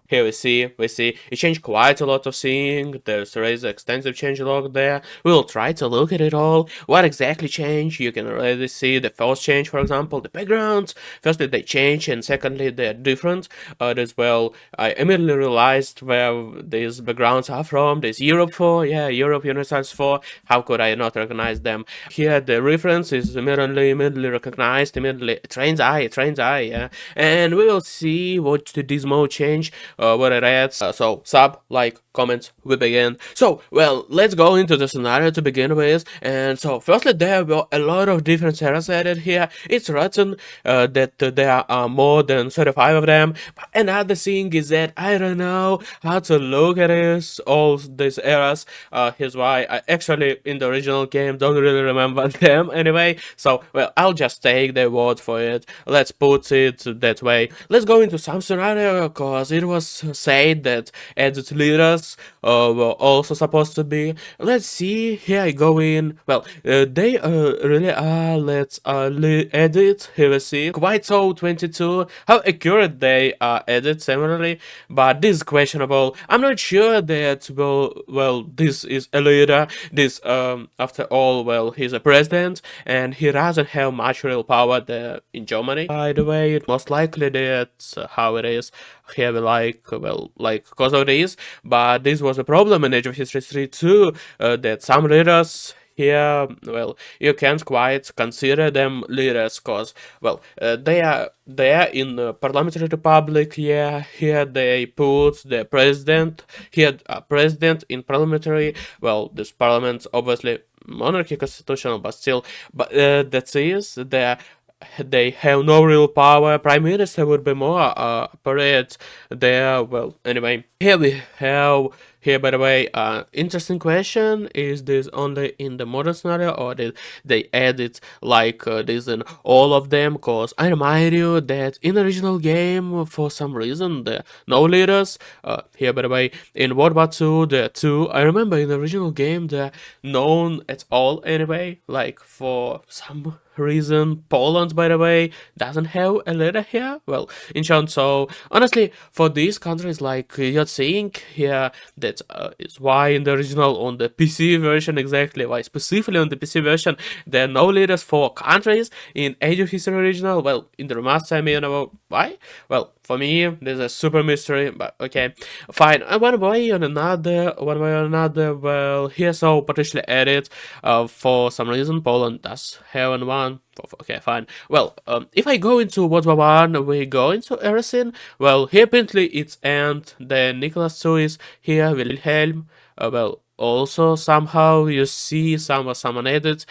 Here we see it changed quite a lot of things. There's an extensive change log there. We'll try to look at it all. What exactly changed? You can already see the first change, for example, the backgrounds. Firstly, they change, and secondly, they're different. As well, I immediately realized where these backgrounds are from. There's Europe 4, yeah, Europe United 4. How could I not recognize them? Here, the reference is immediately recognized. Immediately, train's eye, yeah. And we will see what this mode change what it adds. So sub, like, comments, we begin. So, well, let's go into the scenario to begin with. And so, firstly, there were a lot of different series added here. It's written that there are more than 35 of them. But another thing is that I don't know how to look at this, all these eras. Here's why I actually, in the original game, don't really remember them anyway. So, well, I'll just take their word for it. Let's put it that way. Let's go into some scenario, cause it was said that edit leaders were also supposed to be. Let's see. Here I go in. Well, they really are. Let's edit. Here we see. Quite so 22. How accurate they are edit similarly, but this is questionable. I'm not sure that well this is a leader. This after all, well, he's a president and he doesn't have much real power there in Germany. By the way, most likely that's how it is. Here we like, well, like cause of this, but this was a problem in Age of History 3 too, that some leaders here, well, you can't quite consider them leaders, cause, well, they are in the parliamentary republic. Yeah, here they put the president. Here, president in parliamentary. Well, this parliament obviously monarchy constitutional, but still, but that is they have no real power. Prime minister would be more appropriate there. Well, anyway, here we have here, by the way, interesting question: is this only in the modern scenario, or did they add it like this in all of them? Cause I remind you that in the original game, for some reason, the no leaders. Here, by the way, in World War II, the two. I remember in the original game, they're known at all anyway. Like for some reason, Poland, by the way, doesn't have a leader here. Well, in short, so honestly, for these countries, like you're seeing here, that is why in the original on the PC version, exactly why specifically on the PC version, there are no leaders for countries in Age of History original. Well, in the remaster, I mean, why? Well, for me, there's a super mystery, but okay, fine. One way or another, well, here so potentially added. For some reason, Poland does have one. Okay, fine. Well, if I go into World War One, we go into everything. Well, here apparently it's and then Nicholas II is here, Wilhelm. Well, also somehow you see someone added,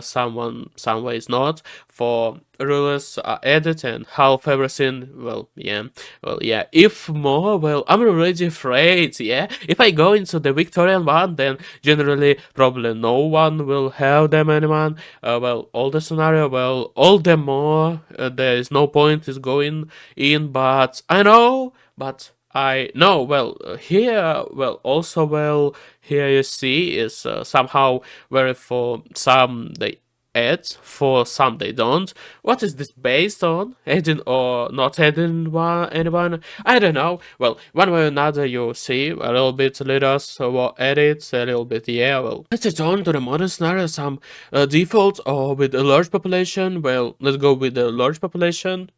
some ways not. For rulers are added and half everything. Well, yeah. If more, well, I'm already afraid. Yeah, if I go into the Victorian one, then generally probably no one will have them anyone. Well, all the scenario, well, all the more there is no point is going in, but I know, but I know. Well, here, well, also, well, here you see is somehow very for some they add, for some they don't. What is this based on? Adding or not adding anyone? I don't know. Well, one way or another, you see a little bit leaders or edits, a little bit, yeah. Well, let's return to the modern scenario. Some default or with a large population. Well, let's go with the large population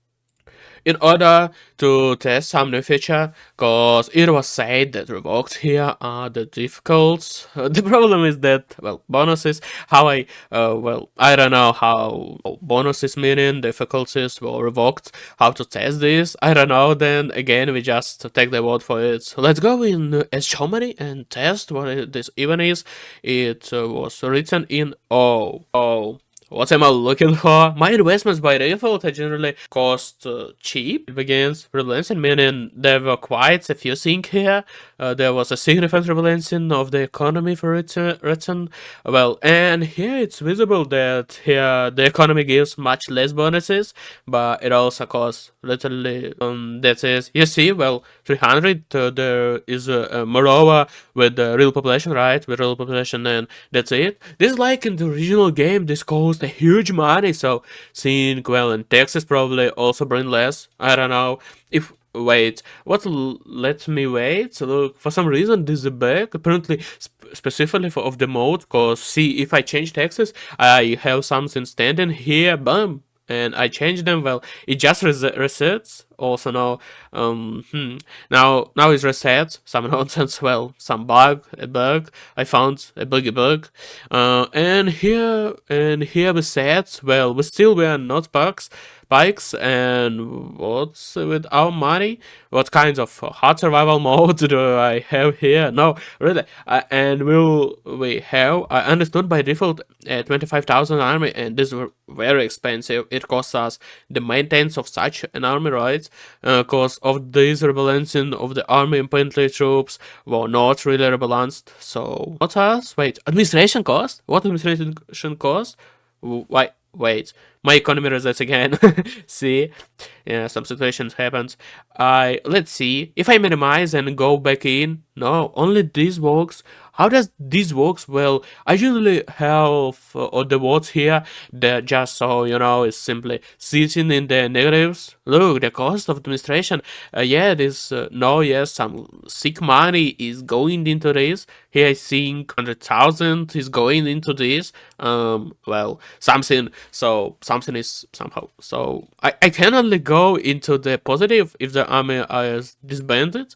in order to test some new feature, cause it was said that revoked here are the difficult. The problem is that, well, bonuses, how well, I don't know how bonuses meaning difficulties were revoked, how to test this, I don't know. Then again, we just take the word for it. Let's go in as Germany and test what this even is. It was written in what am I looking for? My investments by default generally cost cheap. It begins rebalancing, meaning there were quite a few things here. There was a significant rebalancing of the economy for written. Well, and here it's visible that here the economy gives much less bonuses, but it also costs literally, that is, you see, well, 300, there is moreover with the real population, right? With real population, and that's it. This is like in the original game, this cost a huge money, so seeing, well, in Texas probably also bring less. I don't know. If wait, let me wait. So look, for some reason this is a bug, apparently specifically for of the mode, cause see, if I change texts, I have something standing here, boom, and I change them, well, it just resets. Also now, now it resets, some nonsense, well, some bug, a bug, I found a bug, and here we said, well, we are not bugs, bikes, and what's with our money? What kinds of hard survival mode do I have here? No, really. And will we have? I understood by default 25,000 army, and this is very expensive. It costs us the maintenance of such an army, right? Because of this rebalancing of the army infantry troops were not really rebalanced. So what else? Wait, administration cost? What administration cost? Why? Wait, my economy resets again. See, yeah, some situations happens. I Let's see if I minimize and go back in. No, only this works. How does this works? Well, I usually have all the words here that just so you know is simply sitting in the negatives. Look, the cost of administration. Yeah, this no, yes, some sick money is going into this. Here I think 100,000 is going into this. Well, something is somehow. So I can only go into the positive if the army is disbanded.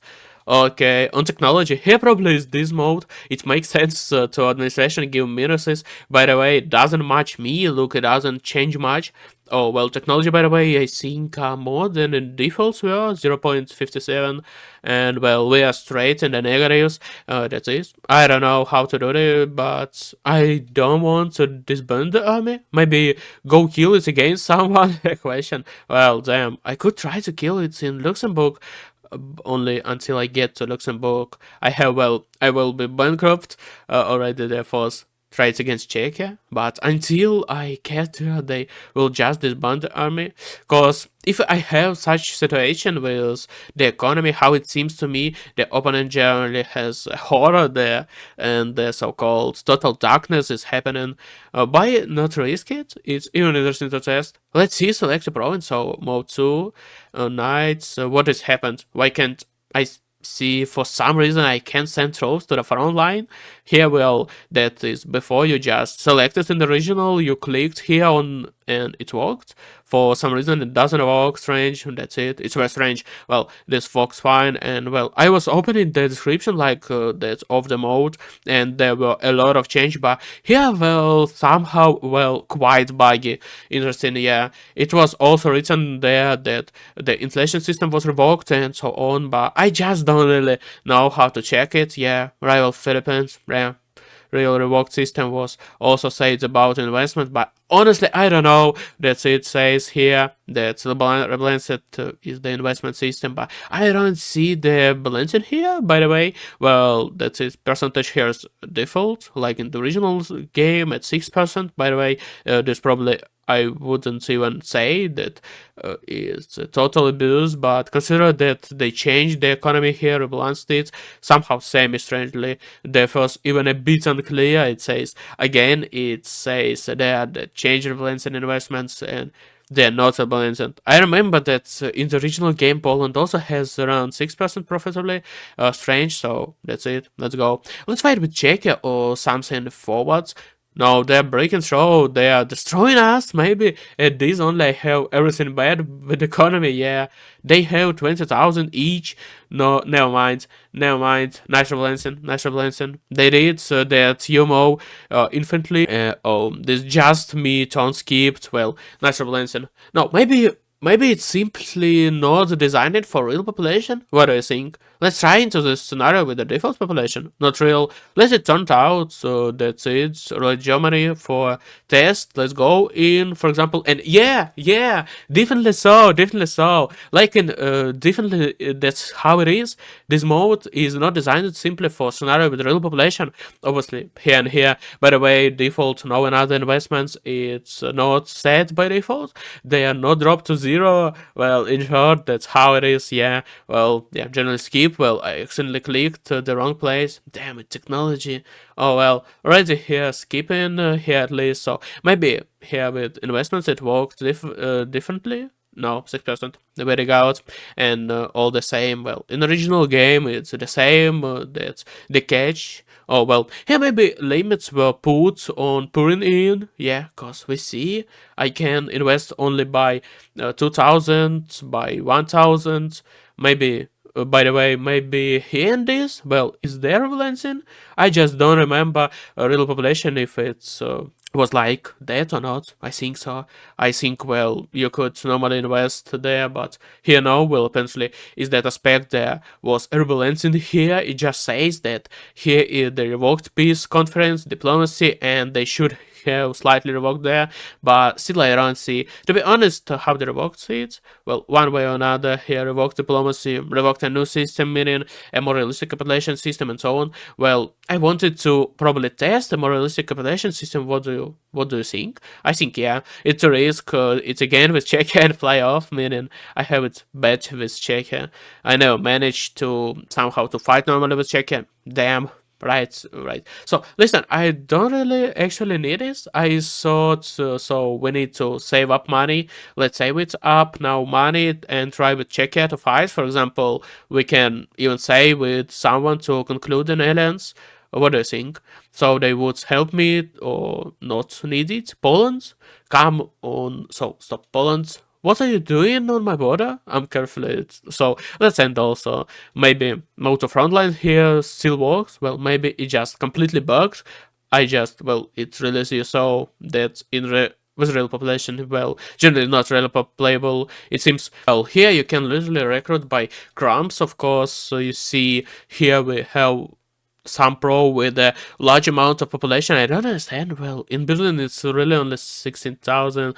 Okay, on technology, here probably is this mode. It makes sense to administration give minuses. By the way, it doesn't match me. Look, it doesn't change much. Oh, well, technology, by the way, I think more than in defaults we are 0.57. And, well, we are straight in the negatives. That's it. I don't know how to do it, but I don't want to disband the army. Maybe go kill it against someone? A question. Well, damn, I could try to kill it in Luxembourg, only until I get to Luxembourg. I will be bankrupt already. Therefore, try it against Czechia, but until I get there, they will just disband the army. Cause if I have such situation with the economy, how it seems to me, the opponent generally has a horror there, and the so-called total darkness is happening. By not risk it, it's even interesting to test. Let's see, select a province, so mode 2, knights, what has happened? Why can't I see, for some reason I can't send troops to the front line? Here, well, that is before you just selected in the regional, you clicked here on and it worked. For some reason it doesn't work, strange, that's it, it's very strange. Well, this works fine, and well, I was opening the description like that's of the mode, and there were a lot of change, but here, well, somehow, well, quite buggy. Interesting, yeah. It was also written there that the inflation system was revoked and so on, but I just don't really know how to check it. Yeah, rival Philippines, yeah. Real reward system was also said about investment, but honestly, I don't know. That's it says here that the balance is the investment system, but I don't see the balance in here, by the way. Well, that's it. Percentage here is default, like in the original game at 6%, by the way. This probably I wouldn't even say that is total abuse, but consider that they changed the economy here, rebalanced it somehow semi-strangely. Therefore, even a bit unclear. It says again, it says that the change rebalance and investments, and they're not balanced. I remember that in the original game, Poland also has around 6% profitably. Strange, so that's it. Let's go. Let's fight with Czechia or something forwards. No, they're breaking through. They are destroying us. Maybe at this only have everything bad with the economy. Yeah, they have 20,000 each. No, never mind. Never mind. Nice balancing. Nice balancing. They did so that UMO infantry. Oh, this just me turn skipped. Well, nice balancing. No, maybe it's simply not designed for real population? What do you think? Let's try into this scenario with the default population. Not real. Let it turn out, so that's it. Right, Germany for test. Let's go in, for example, and yeah, definitely so, definitely so. Like in, definitely that's how it is. This mode is not designed simply for scenario with real population. Obviously, here and here. By the way, default, no other investments. It's not set by default. They are not dropped to zero. Well, in short, that's how it is. Yeah. Well, yeah. Generally skip. Well, I accidentally clicked the wrong place. Damn it, technology. Oh well, already here skipping here at least. So maybe here with investments it works differently. No, 6%. The way they got, and all the same. Well, in the original game, it's the same. That's the catch. Oh well, here maybe limits were put on pouring in. Yeah, cause we see I can invest only by 2,000, by 1,000, maybe. By the way, maybe here in this, well, is there balancing? I just don't remember a real population if it's was like that or not. I think so. I think, well, you could normally invest there, but here no. Well, apparently is that aspect there was balancing here. It just says that here is the revoked peace conference diplomacy, and they should have slightly revoked there, but still I don't see, to be honest, how they revoked it. Well, one way or another, here revoked diplomacy, revoked a new system, meaning a more realistic capitulation system, and so on. Well, I wanted to probably test a more realistic capitulation system. What do you think? I think yeah, it's a risk. It's again with Czechia and fly off, meaning I have it bad with Czechia. I never managed to somehow to fight normally with Czechia. Damn. Right. So listen, I don't really actually need this. I thought so we need to save up money. Let's save it up now money and try with Czechia to fight. For example, we can even say with someone to conclude an alliance. What do you think? So they would help me or not need it? Poland? Come on. So stop Poland. What are you doing on my border? I'm carefully. So let's end also. Maybe motor frontline here still works. Well, maybe it just completely bugs. Well, it releases you so that with real population, well, generally not really playable. It seems, well, here you can literally recruit by crumbs, of course. So you see here we have some pro with a large amount of population. I don't understand. Well, in Berlin it's really only 16,000,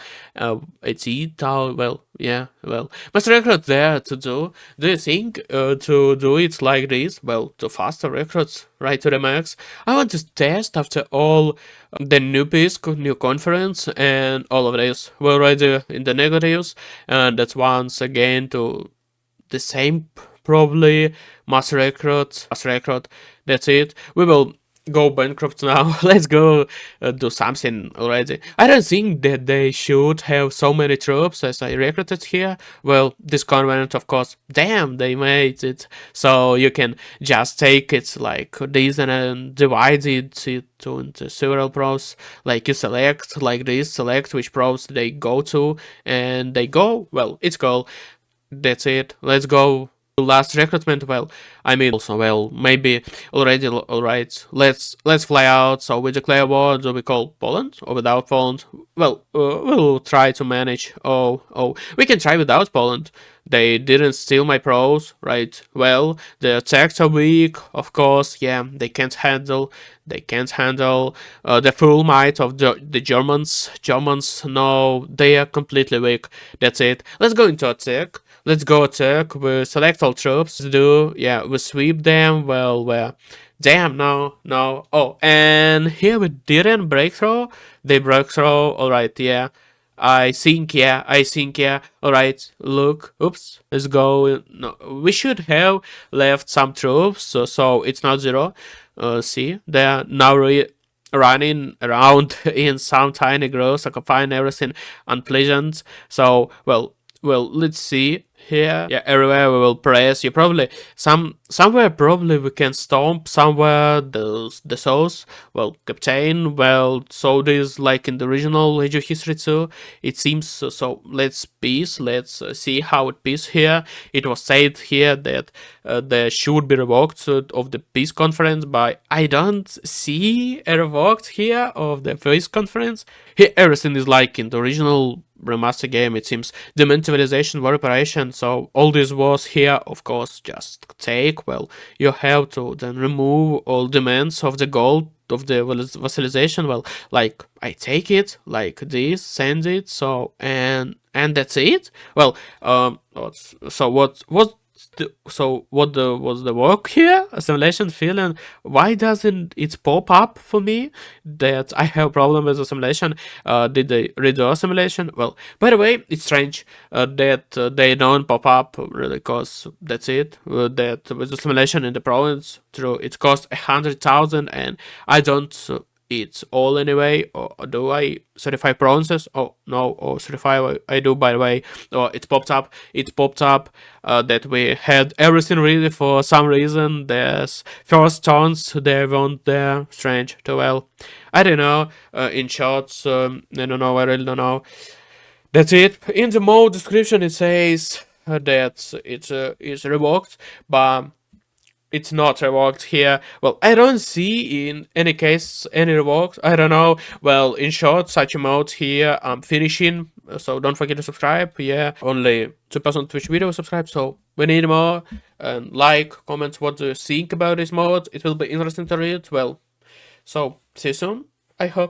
18,000. Well, yeah, well, but record there to do. Do you think to do it like this? Well, to faster records right to the max. I want to test after all the new piece, new conference, and all of this. We're already in the negatives, and that's once again to the same probably mass record. That's it. We will go bankrupt now. Let's go do something already. I don't think that they should have so many troops as I recruited here. Well, this convent, of course. Damn, they made it so you can just take it like this and then divide it into several pros. Like you select like this, select which pros they go to, and they go. Well, it's cool. That's it. Let's go. Last recruitment. Well, I mean also, well, maybe already. All right, let's fly out. So we declare war. Do we call Poland or without Poland? Well, we'll try to manage. Oh, we can try without Poland. They didn't steal my pros, right? Well, the attacks are weak, of course. Yeah, they can't handle the full might of the Germans. No, they are completely weak. That's it. Let's go into attack. Let's go attack. We select all troops. We sweep them. Well, damn, no. Oh, and here we didn't break through. They broke through. All right, yeah. I think, yeah. All right, look. Oops. Let's go. No, we should have left some troops, so it's not zero. See, they're now running around in some tiny groves, occupying everything unpleasant. So, well, let's see here. Yeah, everywhere we will press. You probably somewhere probably we can stomp somewhere the souls. Well, captain. Well, so this like in the original Age of History 2. It seems so. Let's peace. Let's see how it peace here. It was said here that there should be revoked of the peace conference, but I don't see a revoked here of the peace conference. Here everything is like in the original remaster game. It seems demonetization war operation. So all this was here, of course, just take. Well, you have to then remove all demands of the gold of the vassalization. Well, like I take it like this, send it. So and that's it. Well, so what was was the work here? Assimilation feeling. Why doesn't it pop up for me that I have problem with assimilation? Did they redo assimilation? Well, by the way, it's strange that they don't pop up really, because that's it. That with assimilation in the province, through it cost 100,000, and I don't it's all anyway, or do I certify bronzes? Oh no, or certify I do, by the way. Or it popped up that we had everything ready for some reason. There's first turns they weren't there. Strange too. Well, I don't know. In shots, I don't know. I really don't know. That's it. In the mode description, it says that it's revoked, but it's not revoked here. Well, I don't see in any case any revoked. I don't know. Well, in short, such a mode here I'm finishing. So don't forget to subscribe. Yeah, only 2% Twitch video subscribe. So we need more. And like, comment what do you think about this mode. It will be interesting to read. Well, so see you soon. I hope.